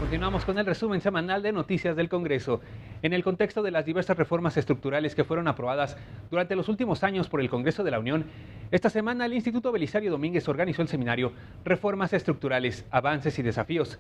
Continuamos con el resumen semanal de Noticias del Congreso. En el contexto de las diversas reformas estructurales que fueron aprobadas durante los últimos años por el Congreso de la Unión, esta semana el Instituto Belisario Domínguez organizó el seminario Reformas Estructurales, Avances y Desafíos.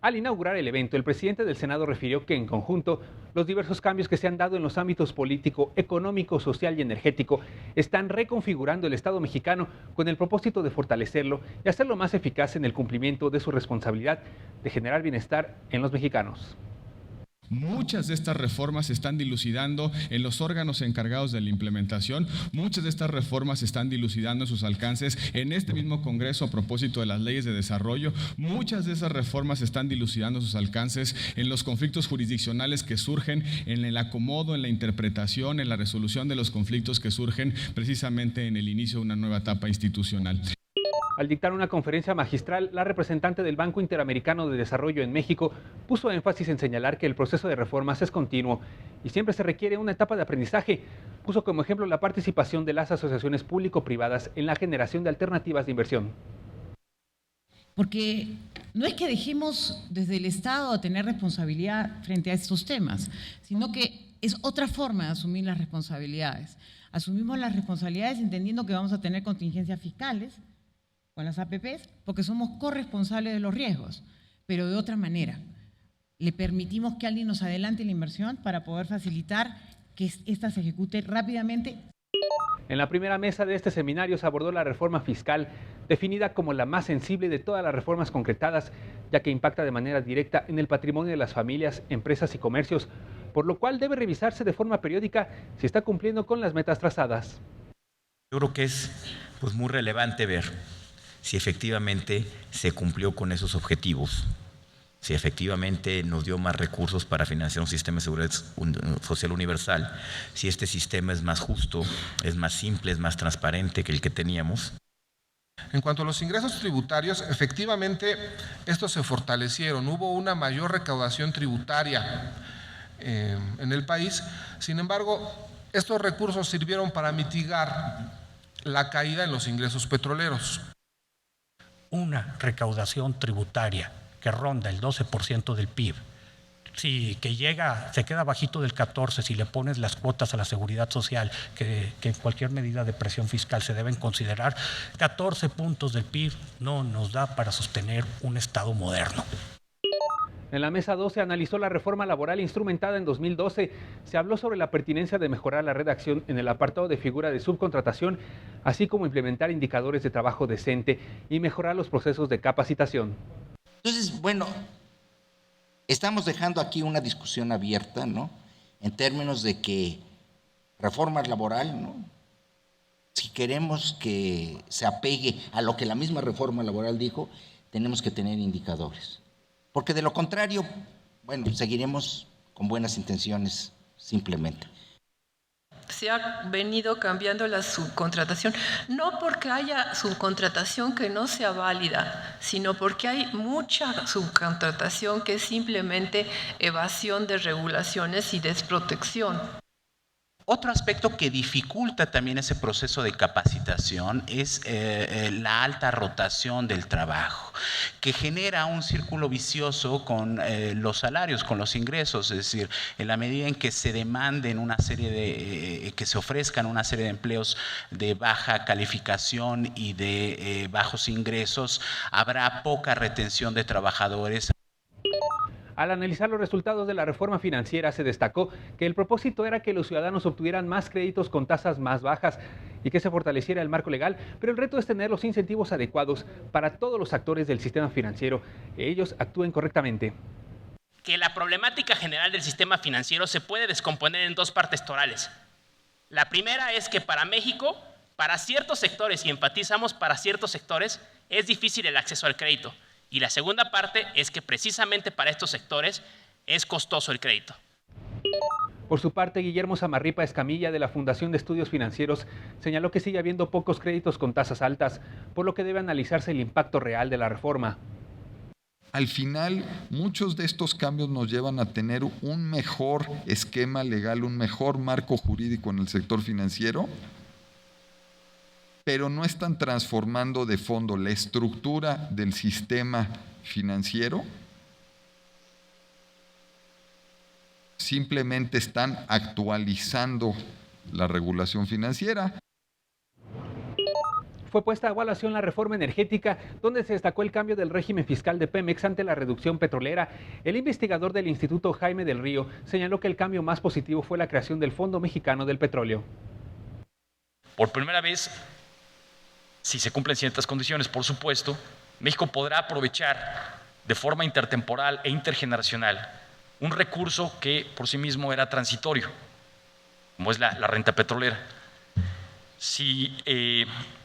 Al inaugurar el evento, el presidente del Senado refirió que en conjunto los diversos cambios que se han dado en los ámbitos político, económico, social y energético están reconfigurando el Estado mexicano con el propósito de fortalecerlo y hacerlo más eficaz en el cumplimiento de su responsabilidad de generar bienestar en los mexicanos. Muchas de estas reformas se están dilucidando en los órganos encargados de la implementación. Muchas de estas reformas se están dilucidando en sus alcances en este mismo Congreso a propósito de las leyes de desarrollo. Muchas de esas reformas se están dilucidando en sus alcances en los conflictos jurisdiccionales que surgen, en el acomodo, en la interpretación, en la resolución de los conflictos que surgen precisamente en el inicio de una nueva etapa institucional. Al dictar una conferencia magistral, la representante del Banco Interamericano de Desarrollo en México puso énfasis en señalar que el proceso de reformas es continuo y siempre se requiere una etapa de aprendizaje. Puso como ejemplo la participación de las asociaciones público-privadas en la generación de alternativas de inversión. Porque no es que dejemos desde el Estado a tener responsabilidad frente a estos temas, sino que es otra forma de asumir las responsabilidades. Asumimos las responsabilidades entendiendo que vamos a tener contingencias fiscales con las APPs, porque somos corresponsables de los riesgos, pero de otra manera. Le permitimos que alguien nos adelante la inversión para poder facilitar que ésta se ejecute rápidamente. En la primera mesa de este seminario se abordó la reforma fiscal, definida como la más sensible de todas las reformas concretadas, ya que impacta de manera directa en el patrimonio de las familias, empresas y comercios, por lo cual debe revisarse de forma periódica si está cumpliendo con las metas trazadas. Yo creo que es muy relevante ver si efectivamente se cumplió con esos objetivos, si efectivamente nos dio más recursos para financiar un sistema de seguridad social universal, si este sistema es más justo, es más simple, es más transparente que el que teníamos. En cuanto a los ingresos tributarios, efectivamente estos se fortalecieron, hubo una mayor recaudación tributaria en el país. Sin embargo, estos recursos sirvieron para mitigar la caída en los ingresos petroleros. Una recaudación tributaria que ronda el 12% del PIB, se queda bajito del 14% si le pones las cuotas a la seguridad social, que en cualquier medida de presión fiscal se deben considerar, 14 puntos del PIB no nos da para sostener un Estado moderno. En la mesa 2 se analizó la reforma laboral instrumentada en 2012. Se habló sobre la pertinencia de mejorar la redacción en el apartado de figura de subcontratación, así como implementar indicadores de trabajo decente y mejorar los procesos de capacitación. Entonces, estamos dejando aquí una discusión abierta, ¿no? En términos de que reforma laboral, ¿no? Si queremos que se apegue a lo que la misma reforma laboral dijo, tenemos que tener indicadores. Porque de lo contrario, seguiremos con buenas intenciones simplemente. Se ha venido cambiando la subcontratación, no porque haya subcontratación que no sea válida, sino porque hay mucha subcontratación que es simplemente evasión de regulaciones y desprotección. Otro aspecto que dificulta también ese proceso de capacitación es la alta rotación del trabajo, que genera un círculo vicioso con los salarios, con los ingresos. Es decir, en la medida en que se demanden que se ofrezcan una serie de empleos de baja calificación y de bajos ingresos, habrá poca retención de trabajadores. Al analizar los resultados de la reforma financiera, se destacó que el propósito era que los ciudadanos obtuvieran más créditos con tasas más bajas y que se fortaleciera el marco legal, pero el reto es tener los incentivos adecuados para todos los actores del sistema financiero, que ellos actúen correctamente. Que la problemática general del sistema financiero se puede descomponer en dos partes torales. La primera es que para México, para ciertos sectores, y enfatizamos para ciertos sectores, es difícil el acceso al crédito. Y la segunda parte es que precisamente para estos sectores es costoso el crédito. Por su parte, Guillermo Samarripa Escamilla, de la Fundación de Estudios Financieros, señaló que sigue habiendo pocos créditos con tasas altas, por lo que debe analizarse el impacto real de la reforma. Al final, muchos de estos cambios nos llevan a tener un mejor esquema legal, un mejor marco jurídico en el sector financiero, pero no están transformando de fondo la estructura del sistema financiero simplemente están actualizando la regulación financiera. Fue puesta a evaluación la reforma energética, donde se destacó el cambio del régimen fiscal de Pemex ante la reducción petrolera. El investigador del Instituto Jaime del Río señaló que el cambio más positivo fue la creación del Fondo Mexicano del Petróleo. Por primera vez, si se cumplen ciertas condiciones, por supuesto, México podrá aprovechar de forma intertemporal e intergeneracional un recurso que por sí mismo era transitorio, como es la renta petrolera. Si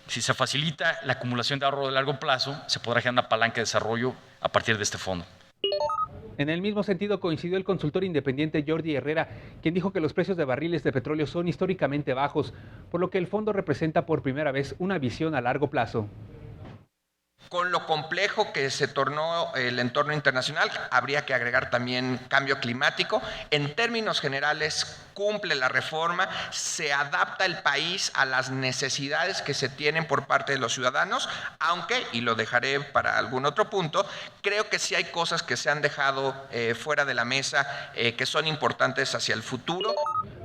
se facilita la acumulación de ahorro de largo plazo, se podrá generar una palanca de desarrollo a partir de este fondo. En el mismo sentido coincidió el consultor independiente Jordi Herrera, quien dijo que los precios de barriles de petróleo son históricamente bajos, por lo que el fondo representa por primera vez una visión a largo plazo. Con lo complejo que se tornó el entorno internacional, habría que agregar también cambio climático. En términos generales, cumple la reforma, se adapta el país a las necesidades que se tienen por parte de los ciudadanos, aunque, y lo dejaré para algún otro punto, creo que sí hay cosas que se han dejado fuera de la mesa que son importantes hacia el futuro.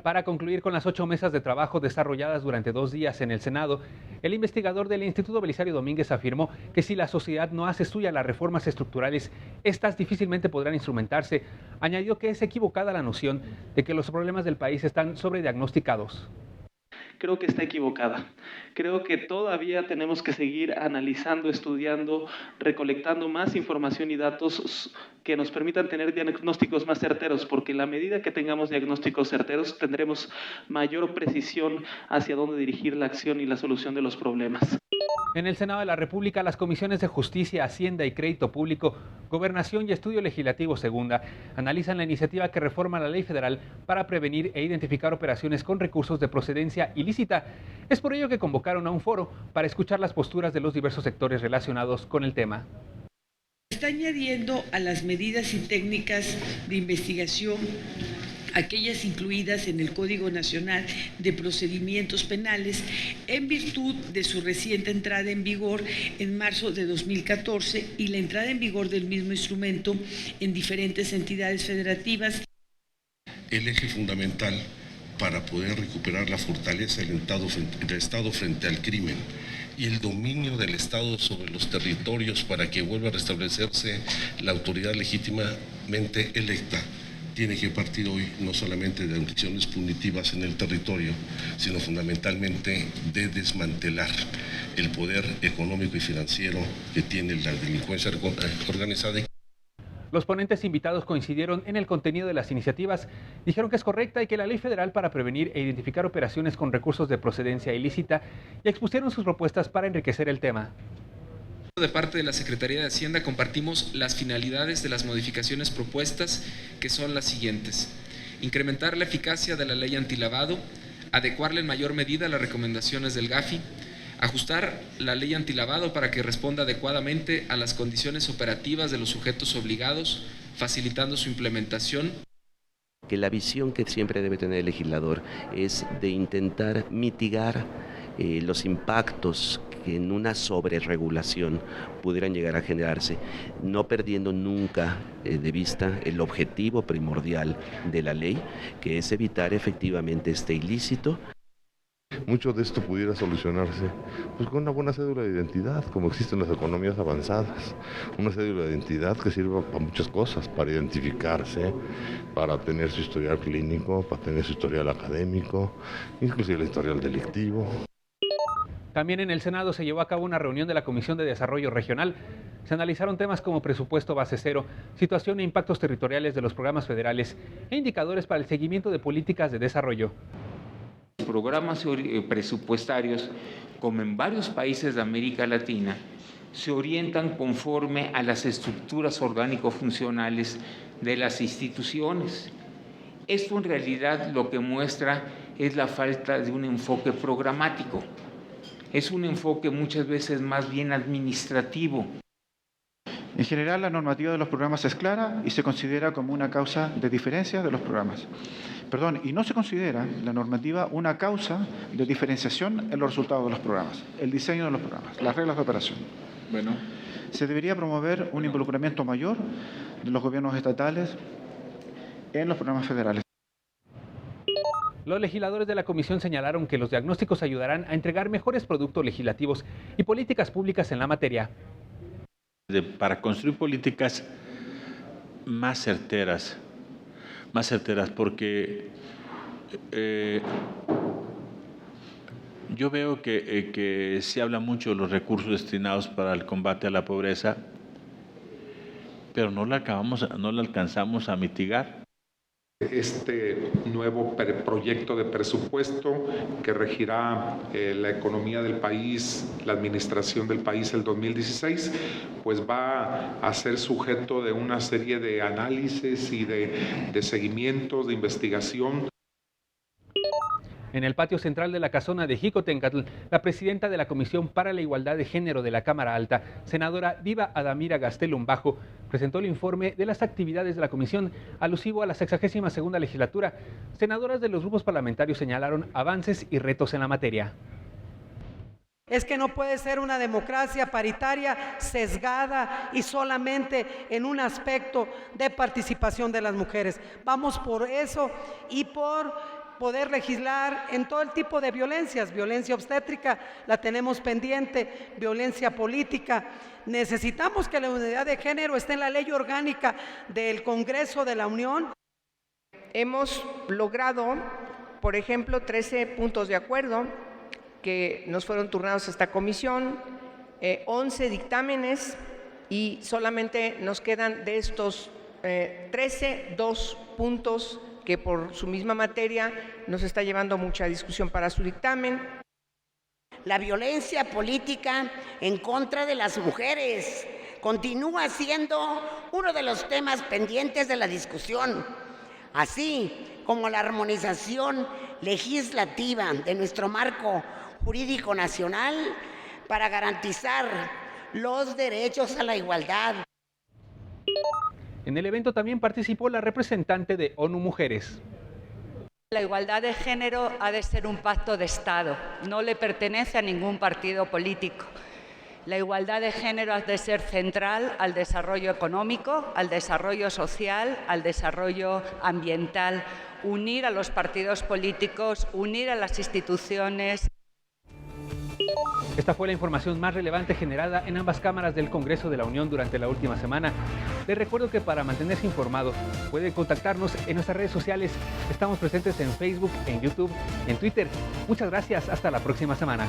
Para concluir con las 8 mesas de trabajo desarrolladas durante 2 días en el Senado, el investigador del Instituto Belisario Domínguez afirmó que si la sociedad no hace suya las reformas estructurales, estas difícilmente podrán instrumentarse. Añadió que es equivocada la noción de que los problemas del país están sobrediagnosticados. Creo que está equivocada. Creo que todavía tenemos que seguir analizando, estudiando, recolectando más información y datos que nos permitan tener diagnósticos más certeros, porque en la medida que tengamos diagnósticos certeros tendremos mayor precisión hacia dónde dirigir la acción y la solución de los problemas. En el Senado de la República, las comisiones de Justicia, Hacienda y Crédito Público, Gobernación y Estudio Legislativo Segunda analizan la iniciativa que reforma la ley federal para prevenir e identificar operaciones con recursos de procedencia ilícita. Es por ello que convocaron a un foro para escuchar las posturas de los diversos sectores relacionados con el tema. Está añadiendo a las medidas y técnicas de investigación aquellas incluidas en el Código Nacional de Procedimientos Penales en virtud de su reciente entrada en vigor en marzo de 2014 y la entrada en vigor del mismo instrumento en diferentes entidades federativas. El eje fundamental para poder recuperar la fortaleza del Estado frente al crimen y el dominio del Estado sobre los territorios para que vuelva a restablecerse la autoridad legítimamente electa, tiene que partir hoy no solamente de acciones punitivas en el territorio, sino fundamentalmente de desmantelar el poder económico y financiero que tiene la delincuencia organizada. Los ponentes invitados coincidieron en el contenido de las iniciativas, dijeron que es correcta y que la ley federal para prevenir e identificar operaciones con recursos de procedencia ilícita y expusieron sus propuestas para enriquecer el tema. De parte de la Secretaría de Hacienda compartimos las finalidades de las modificaciones propuestas, que son las siguientes: incrementar la eficacia de la ley antilavado, adecuarla en mayor medida a las recomendaciones del GAFI, ajustar la ley antilavado para que responda adecuadamente a las condiciones operativas de los sujetos obligados, facilitando su implementación. Que la visión que siempre debe tener el legislador es de intentar mitigar los impactos que en una sobreregulación pudieran llegar a generarse, no perdiendo nunca de vista el objetivo primordial de la ley, que es evitar efectivamente este ilícito. Mucho de esto pudiera solucionarse pues, con una buena cédula de identidad, como existen las economías avanzadas. Una cédula de identidad que sirva para muchas cosas, para identificarse, para tener su historial clínico, para tener su historial académico, inclusive el historial delictivo. También en el Senado se llevó a cabo una reunión de la Comisión de Desarrollo Regional. Se analizaron temas como presupuesto base cero, situación e impactos territoriales de los programas federales e indicadores para el seguimiento de políticas de desarrollo. Programas presupuestarios, como en varios países de América Latina, se orientan conforme a las estructuras orgánico-funcionales de las instituciones. Esto en realidad lo que muestra es la falta de un enfoque programático. Es un enfoque muchas veces más bien administrativo. En general, la normativa de los programas es clara y se considera como una causa de diferencia de los programas. Y no se considera la normativa una causa de diferenciación en los resultados de los programas, el diseño de los programas, las reglas de operación. Se debería promover un involucramiento mayor de los gobiernos estatales en los programas federales. Los legisladores de la comisión señalaron que los diagnósticos ayudarán a entregar mejores productos legislativos y políticas públicas en la materia. Para construir políticas más certeras porque yo veo que se habla mucho de los recursos destinados para el combate a la pobreza, pero no la alcanzamos a mitigar. Este nuevo proyecto de presupuesto que regirá la economía del país, la administración del país el 2016, pues va a ser sujeto de una serie de análisis y de seguimientos, de investigación. En el patio central de la casona de Jicotencatl, la presidenta de la Comisión para la Igualdad de Género de la Cámara Alta, senadora Viva Adamira Gastelum Bajo, presentó el informe de las actividades de la comisión alusivo a la 62ª legislatura. Senadoras de los grupos parlamentarios señalaron avances y retos en la materia. Es que no puede ser una democracia paritaria sesgada y solamente en un aspecto de participación de las mujeres. Vamos por eso y por poder legislar en todo el tipo de violencias. Violencia obstétrica la tenemos pendiente, violencia política. Necesitamos que la unidad de género esté en la ley orgánica del Congreso de la Unión. Hemos logrado, por ejemplo, 13 puntos de acuerdo que nos fueron turnados a esta comisión, 11 dictámenes y solamente nos quedan de estos 13, 2 puntos que por su misma materia nos está llevando mucha discusión para su dictamen. La violencia política en contra de las mujeres continúa siendo uno de los temas pendientes de la discusión, así como la armonización legislativa de nuestro marco jurídico nacional para garantizar los derechos a la igualdad. En el evento también participó la representante de ONU Mujeres. La igualdad de género ha de ser un pacto de Estado, no le pertenece a ningún partido político. La igualdad de género ha de ser central al desarrollo económico, al desarrollo social, al desarrollo ambiental, unir a los partidos políticos, unir a las instituciones. Esta fue la información más relevante generada en ambas cámaras del Congreso de la Unión durante la última semana. Les recuerdo que para mantenerse informado puede contactarnos en nuestras redes sociales. Estamos presentes en Facebook, en YouTube, en Twitter. Muchas gracias. Hasta la próxima semana.